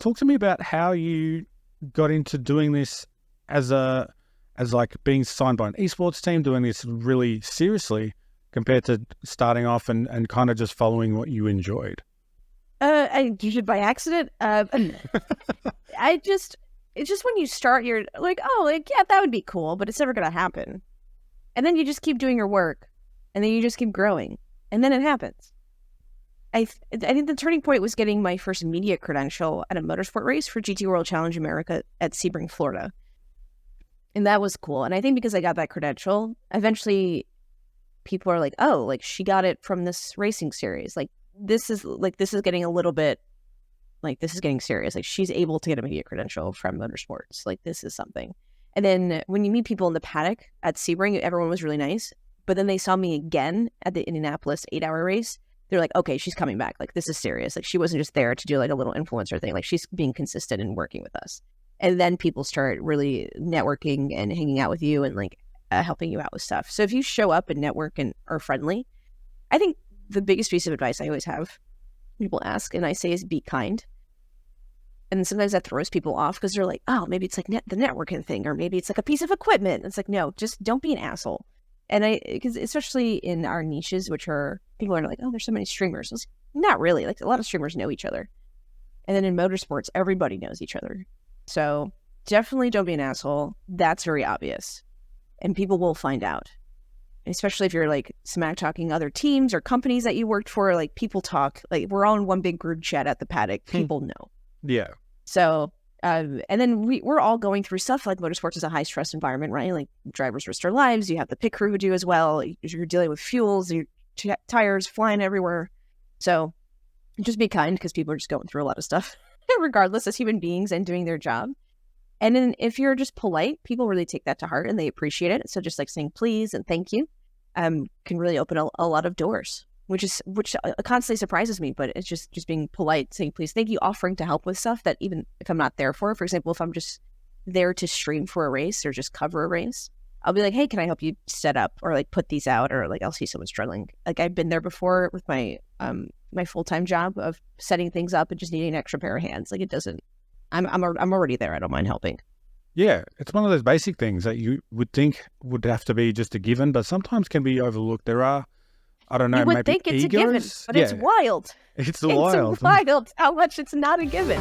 talk to me about how you got into doing this as like being signed by an esports team, doing this really seriously compared to starting off and kind of just following what you enjoyed. I did it by accident. It's just when you start, you're like, oh, like, yeah, that would be cool, but it's never going to happen. And then you just keep doing your work, and then you just keep growing, and then it happens. I think the turning point was getting my first media credential at a motorsport race for GT World Challenge America at Sebring, Florida. And that was cool. And I think because I got that credential, eventually people are like, oh, like she got it from this racing series. Like this is getting a little bit, like this is getting serious. Like she's able to get a media credential from motorsports. Like this is something. And then when you meet people in the paddock at Sebring, everyone was really nice. But then they saw me again at the Indianapolis 8-hour race. They're like, okay, she's coming back. Like, this is serious. Like, she wasn't just there to do like a little influencer thing. Like, she's being consistent and working with us. And then people start really networking and hanging out with you and like helping you out with stuff. So if you show up and network and are friendly, I think the biggest piece of advice I always have people ask, and I say, is be kind. And sometimes that throws people off because they're like, oh, maybe it's like the networking thing, or maybe it's like a piece of equipment. It's like, no, just don't be an asshole. And because especially in our niches, which are, people are like, oh, there's so many streamers. It's not really. Like, a lot of streamers know each other. And then in motorsports, everybody knows each other. So definitely don't be an asshole. That's very obvious. And people will find out. And especially if you're like smack talking other teams or companies that you worked for, like people talk, like we're all in one big group chat at the paddock. People know. Yeah. So, and then we're all going through stuff. Like motorsports is a high stress environment, right? Like drivers risk their lives. You have the pit crew who do as well. You're dealing with fuels, your tires flying everywhere. So just be kind because people are just going through a lot of stuff, regardless, as human beings and doing their job. And then if you're just polite, people really take that to heart and they appreciate it. So just like saying please and thank you can really open a lot of doors, which constantly surprises me. But it's just being polite, saying please, thank you, offering to help with stuff that even if I'm not there for example, if I'm just there to stream for a race or just cover a race, I'll be like, hey, can I help you set up or like put these out, or like I'll see someone struggling. Like I've been there before with my my full-time job of setting things up and just needing an extra pair of hands. Like it doesn't, I'm already there. I don't mind helping. Yeah, it's one of those basic things that you would think would have to be just a given, but sometimes can be overlooked. There are, I don't know, you would maybe think it's egos? a given, but it's wild. It's wild how much it's not a given.